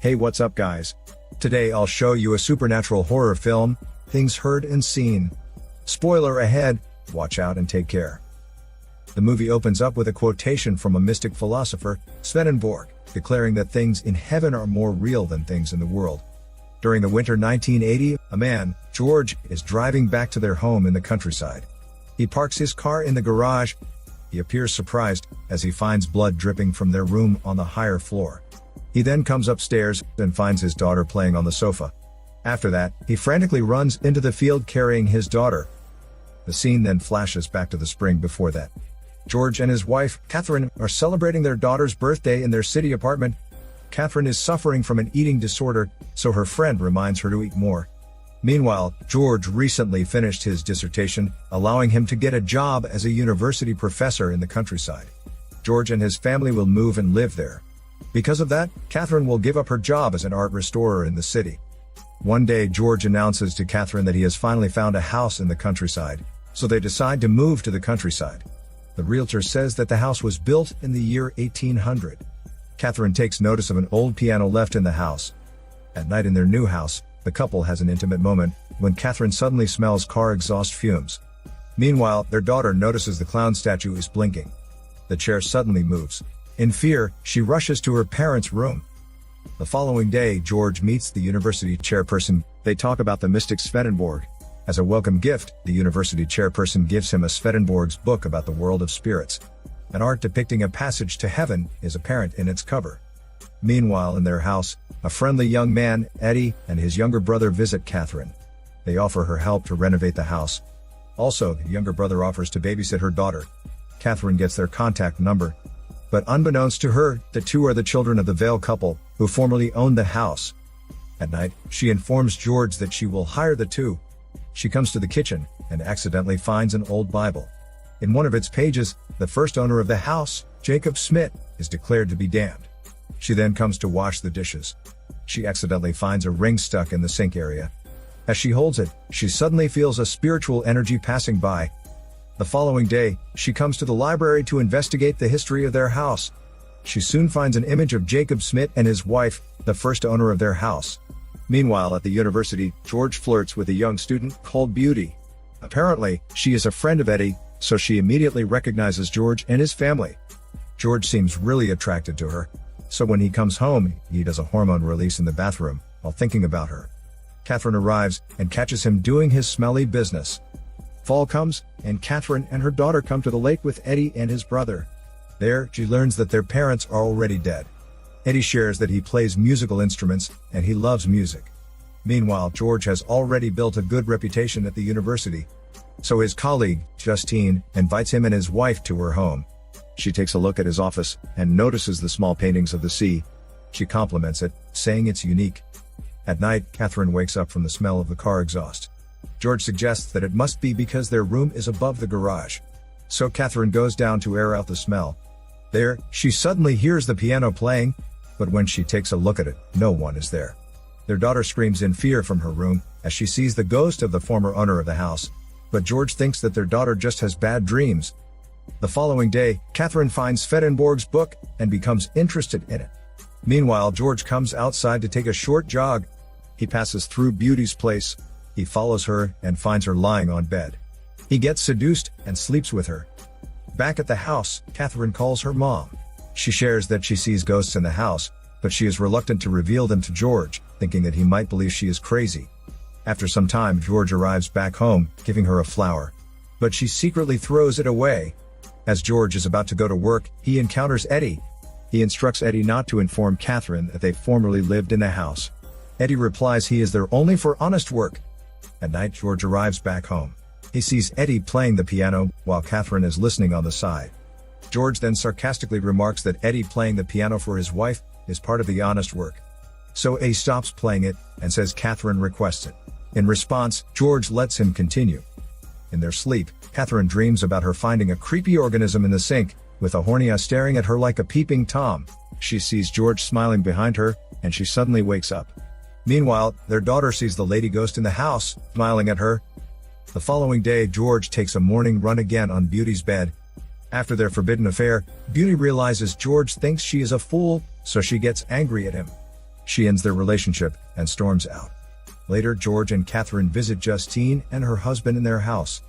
Hey, what's up guys? Today I'll show you a supernatural horror film, Things Heard and Seen. Spoiler ahead, watch out and take care. The movie opens up with a quotation from a mystic philosopher, Swedenborg, declaring that things in heaven are more real than things in the world. During the winter 1980, a man, George, is driving back to their home in the countryside. He parks his car in the garage. He appears surprised as he finds blood dripping from their room on the higher floor. He then comes upstairs and finds his daughter playing on the sofa. After that, he frantically runs into the field carrying his daughter. The scene then flashes back to the spring before that. George and his wife, Catherine, are celebrating their daughter's birthday in their city apartment. Catherine is suffering from an eating disorder, so her friend reminds her to eat more. Meanwhile, George recently finished his dissertation, allowing him to get a job as a university professor in the countryside. George and his family will move and live there. Because of that, Catherine will give up her job as an art restorer in the city. One day, George announces to Catherine that he has finally found a house in the countryside, so they decide to move to the countryside. The realtor says that the house was built in the year 1800. Catherine takes notice of an old piano left in the house. At night in their new house, the couple has an intimate moment when Catherine suddenly smells car exhaust fumes. Meanwhile, their daughter notices the clown statue is blinking. The chair suddenly moves. In fear, she rushes to her parents' room. The following day, George meets the university chairperson. They talk about the mystic Swedenborg. As a welcome gift, the university chairperson gives him a Swedenborg's book about the world of spirits. An art depicting a passage to heaven is apparent in its cover. Meanwhile, in their house, a friendly young man, Eddie, and his younger brother visit Catherine. They offer her help to renovate the house. Also, the younger brother offers to babysit her daughter. Catherine gets their contact number. But unbeknownst to her, the two are the children of the Vale couple, who formerly owned the house. At night, she informs George that she will hire the two. She comes to the kitchen, and accidentally finds an old Bible. In one of its pages, the first owner of the house, Jacob Smith, is declared to be damned. She then comes to wash the dishes. She accidentally finds a ring stuck in the sink area. As she holds it, she suddenly feels a spiritual energy passing by. The following day, she comes to the library to investigate the history of their house. She soon finds an image of Jacob Smith and his wife, the first owner of their house. Meanwhile, at the university, George flirts with a young student called Beauty. Apparently, she is a friend of Eddie, so she immediately recognizes George and his family. George seems really attracted to her, so when he comes home, he does a hormone release in the bathroom while thinking about her. Catherine arrives and catches him doing his smelly business. Fall comes, and Catherine and her daughter come to the lake with Eddie and his brother. There, she learns that their parents are already dead. Eddie shares that he plays musical instruments, and he loves music. Meanwhile, George has already built a good reputation at the university. So his colleague, Justine, invites him and his wife to her home. She takes a look at his office, and notices the small paintings of the sea. She compliments it, saying it's unique. At night, Catherine wakes up from the smell of the car exhaust. George suggests that it must be because their room is above the garage. So Catherine goes down to air out the smell. There, she suddenly hears the piano playing, but when she takes a look at it, no one is there. Their daughter screams in fear from her room, as she sees the ghost of the former owner of the house. But George thinks that their daughter just has bad dreams. The following day, Catherine finds Swedenborg's book, and becomes interested in it. Meanwhile, George comes outside to take a short jog. He passes through Beauty's place. He follows her, and finds her lying on bed. He gets seduced, and sleeps with her. Back at the house, Catherine calls her mom. She shares that she sees ghosts in the house, but she is reluctant to reveal them to George, thinking that he might believe she is crazy. After some time, George arrives back home, giving her a flower. But she secretly throws it away. As George is about to go to work, he encounters Eddie. He instructs Eddie not to inform Catherine that they formerly lived in the house. Eddie replies he is there only for honest work. At night, George arrives back home. He sees Eddie playing the piano, while Catherine is listening on the side. George then sarcastically remarks that Eddie playing the piano for his wife is part of the honest work. So Eddie stops playing it, and says Catherine requests it. In response, George lets him continue. In their sleep, Catherine dreams about her finding a creepy organism in the sink, with a horny eye staring at her like a peeping Tom. She sees George smiling behind her, and she suddenly wakes up. Meanwhile, their daughter sees the lady ghost in the house, smiling at her. The following day, George takes a morning run again on Beauty's bed. After their forbidden affair, Beauty realizes George thinks she is a fool, so she gets angry at him. She ends their relationship and storms out. Later, George and Catherine visit Justine and her husband in their house.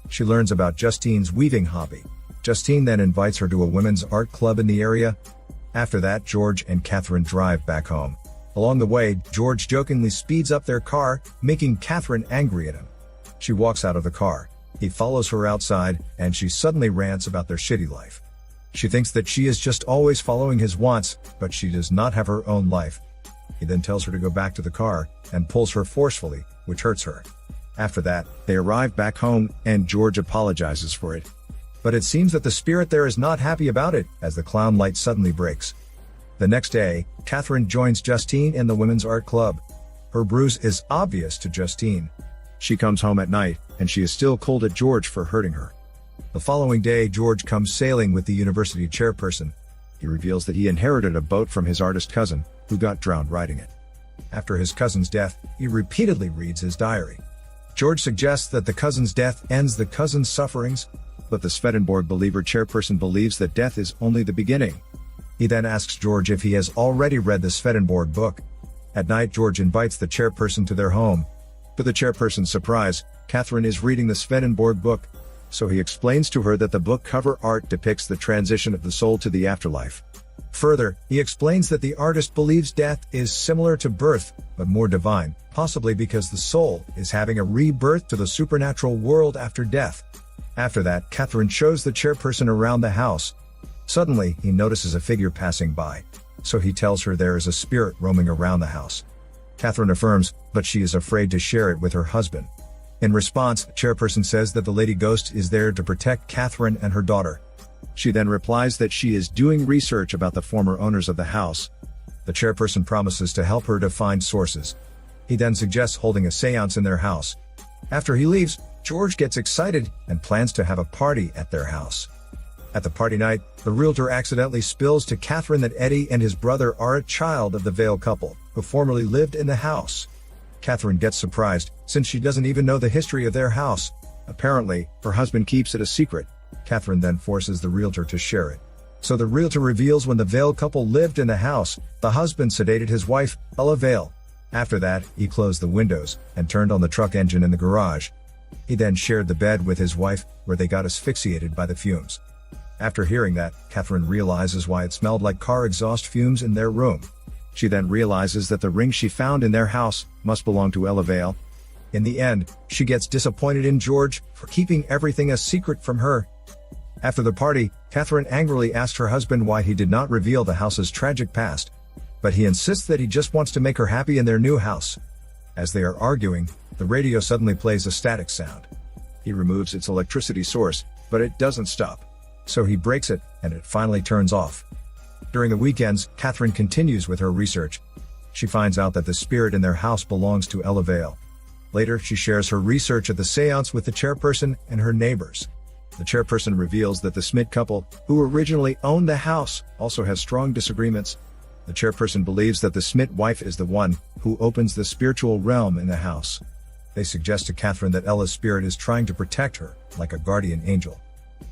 She learns about Justine's weaving hobby. Justine then invites her to a women's art club in the area. After that, George and Catherine drive back home. Along the way, George jokingly speeds up their car, making Catherine angry at him. She walks out of the car. He follows her outside, and she suddenly rants about their shitty life. She thinks that she is just always following his wants, but she does not have her own life. He then tells her to go back to the car, and pulls her forcefully, which hurts her. After that, they arrive back home, and George apologizes for it. But it seems that the spirit there is not happy about it, as the clown light suddenly breaks. The next day, Catherine joins Justine in the women's art club. Her bruise is obvious to Justine. She comes home at night, and she is still cold at George for hurting her. The following day, George comes sailing with the university chairperson. He reveals that he inherited a boat from his artist cousin, who got drowned riding it. After his cousin's death, he repeatedly reads his diary. George suggests that the cousin's death ends the cousin's sufferings, but the Swedenborg believer chairperson believes that death is only the beginning. He then asks George if he has already read the Swedenborg book. At night, George invites the chairperson to their home. To the chairperson's surprise, Catherine is reading the Swedenborg book, so he explains to her that the book cover art depicts the transition of the soul to the afterlife. Further, he explains that the artist believes death is similar to birth, but more divine, possibly because the soul is having a rebirth to the supernatural world after death. After that, Catherine shows the chairperson around the house. Suddenly, he notices a figure passing by, so he tells her there is a spirit roaming around the house. Catherine affirms, but she is afraid to share it with her husband. In response, the chairperson says that the lady ghost is there to protect Catherine and her daughter. She then replies that she is doing research about the former owners of the house. The chairperson promises to help her to find sources. He then suggests holding a seance in their house. After he leaves, George gets excited and plans to have a party at their house. At the party night, the realtor accidentally spills to Catherine that Eddie and his brother are a child of the Vale couple, who formerly lived in the house. Catherine gets surprised, since she doesn't even know the history of their house. Apparently, her husband keeps it a secret. Catherine then forces the realtor to share it. So the realtor reveals when the Vale couple lived in the house, the husband sedated his wife, Ella Vale. After that, he closed the windows and turned on the truck engine in the garage. He then shared the bed with his wife, where they got asphyxiated by the fumes. After hearing that, Catherine realizes why it smelled like car exhaust fumes in their room. She then realizes that the ring she found in their house must belong to Ella Vale. In the end, she gets disappointed in George for keeping everything a secret from her. After the party, Catherine angrily asks her husband why he did not reveal the house's tragic past. But he insists that he just wants to make her happy in their new house. As they are arguing, the radio suddenly plays a static sound. He removes its electricity source, but it doesn't stop. So he breaks it, and it finally turns off. During the weekends, Catherine continues with her research. She finds out that the spirit in their house belongs to Ella Vale. Later, she shares her research at the seance with the chairperson and her neighbors. The chairperson reveals that the Smith couple, who originally owned the house, also has strong disagreements. The chairperson believes that the Smith wife is the one who opens the spiritual realm in the house. They suggest to Catherine that Ella's spirit is trying to protect her, like a guardian angel.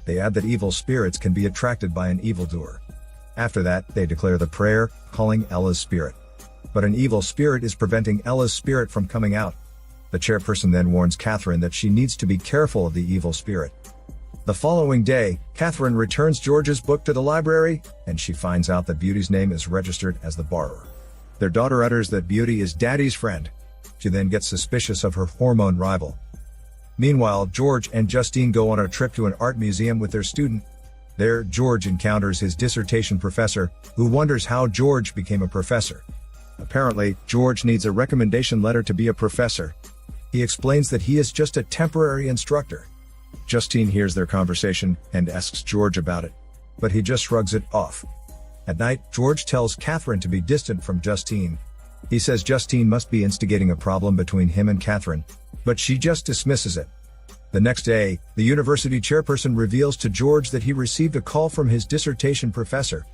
They add that evil spirits can be attracted by an evildoer. After that, they declare the prayer, calling Ella's spirit. But an evil spirit is preventing Ella's spirit from coming out. The chairperson then warns Catherine that she needs to be careful of the evil spirit. The following day, Catherine returns George's book to the library, and she finds out that Beauty's name is registered as the borrower. Their daughter utters that Beauty is Daddy's friend. She then gets suspicious of her hormone rival. Meanwhile, George and Justine go on a trip to an art museum with their student. There, George encounters his dissertation professor, who wonders how George became a professor. Apparently, George needs a recommendation letter to be a professor. He explains that he is just a temporary instructor. Justine hears their conversation and asks George about it, but he just shrugs it off. At night, George tells Catherine to be distant from Justine. He says Justine must be instigating a problem between him and Catherine, but she just dismisses it. The next day, the university chairperson reveals to George that he received a call from his dissertation professor.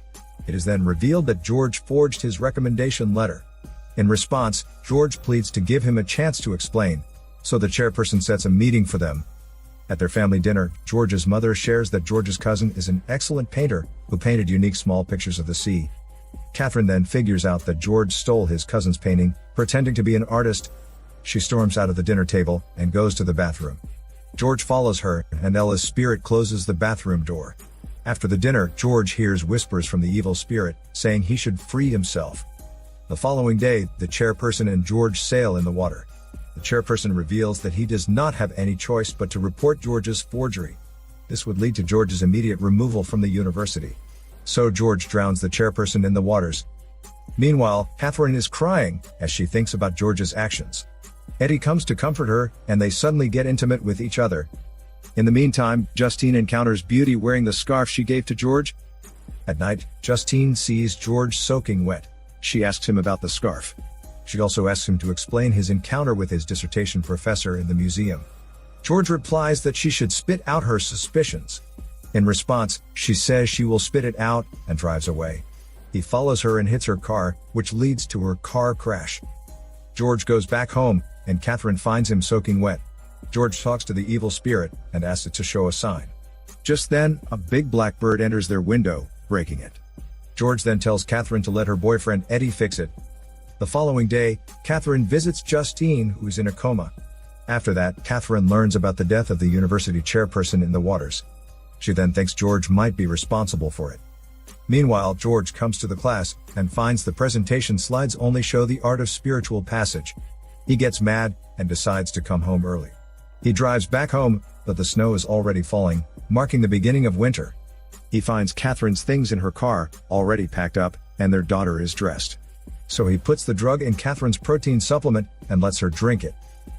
It is then revealed that George forged his recommendation letter. In response, George pleads to give him a chance to explain, so the chairperson sets a meeting for them. At their family dinner, George's mother shares that George's cousin is an excellent painter, who painted unique small pictures of the sea. Catherine then figures out that George stole his cousin's painting, pretending to be an artist. She storms out of the dinner table and goes to the bathroom. George follows her, and Ella's spirit closes the bathroom door. After the dinner, George hears whispers from the evil spirit, saying he should free himself. The following day, the chairperson and George sail in the water. The chairperson reveals that he does not have any choice but to report George's forgery. This would lead to George's immediate removal from the university. So George drowns the chairperson in the waters. Meanwhile, Catherine is crying as she thinks about George's actions. Eddie comes to comfort her, and they suddenly get intimate with each other. In the meantime, Justine encounters Beauty wearing the scarf she gave to George. At night, Justine sees George soaking wet. She asks him about the scarf. She also asks him to explain his encounter with his dissertation professor in the museum. George replies that she should spit out her suspicions. In response, she says she will spit it out and drives away. He follows her and hits her car, which leads to her car crash. George goes back home, and Catherine finds him soaking wet. George talks to the evil spirit and asks it to show a sign. Just then, a big black bird enters their window, breaking it. George then tells Catherine to let her boyfriend Eddie fix it. The following day, Catherine visits Justine, who is in a coma. After that, Catherine learns about the death of the university chairperson in the waters. She then thinks George might be responsible for it. Meanwhile, George comes to the class and finds the presentation slides only show the art of spiritual passage. He gets mad and decides to come home early. He drives back home, but the snow is already falling, marking the beginning of winter. He finds Catherine's things in her car, already packed up, and their daughter is dressed. So he puts the drug in Catherine's protein supplement and lets her drink it.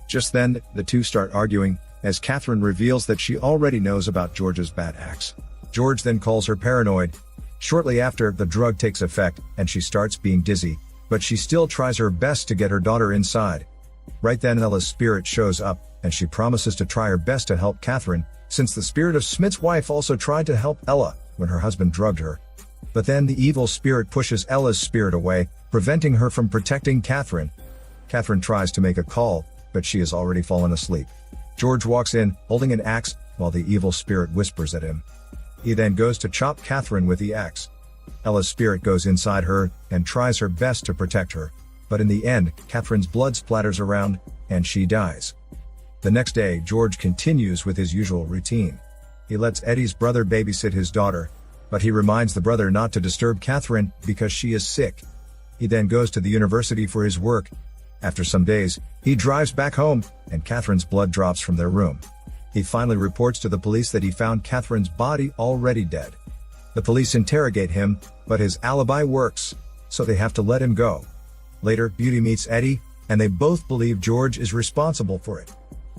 Just then, the two start arguing, as Catherine reveals that she already knows about George's bad acts. George then calls her paranoid. Shortly after, the drug takes effect, and she starts being dizzy, but she still tries her best to get her daughter inside. Right then, Ella's spirit shows up, and she promises to try her best to help Catherine, since the spirit of Smith's wife also tried to help Ella when her husband drugged her. But then the evil spirit pushes Ella's spirit away, preventing her from protecting Catherine. Catherine tries to make a call, but she has already fallen asleep. George walks in, holding an axe, while the evil spirit whispers at him. He then goes to chop Catherine with the axe. Ella's spirit goes inside her and tries her best to protect her, but in the end, Catherine's blood splatters around, and she dies. The next day, George continues with his usual routine. He lets Eddie's brother babysit his daughter, but he reminds the brother not to disturb Catherine because she is sick. He then goes to the university for his work. After some days, he drives back home, and Catherine's blood drops from their room. He finally reports to the police that he found Catherine's body already dead. The police interrogate him, but his alibi works, so they have to let him go. Later, Beauty meets Eddie, and they both believe George is responsible for it.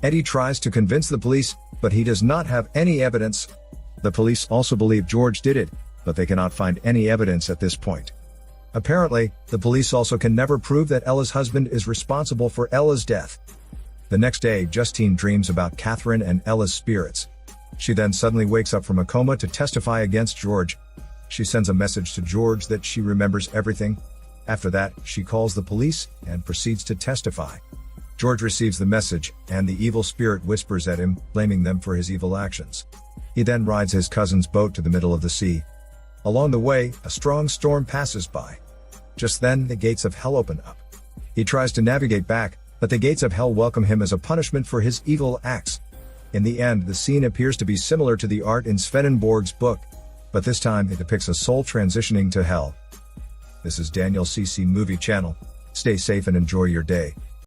Eddie tries to convince the police, but he does not have any evidence. The police also believe George did it, but they cannot find any evidence at this point. Apparently, the police also can never prove that Ella's husband is responsible for Ella's death. The next day, Justine dreams about Catherine and Ella's spirits. She then suddenly wakes up from a coma to testify against George. She sends a message to George that she remembers everything. After that, she calls the police and proceeds to testify. George receives the message, and the evil spirit whispers at him, blaming them for his evil actions. He then rides his cousin's boat to the middle of the sea. Along the way, a strong storm passes by. Just then, the gates of hell open up. He tries to navigate back, but the gates of hell welcome him as a punishment for his evil acts. In the end, the scene appears to be similar to the art in Swedenborg's book, but this time it depicts a soul transitioning to hell. This is Daniel CC Movie Channel. Stay safe and enjoy your day.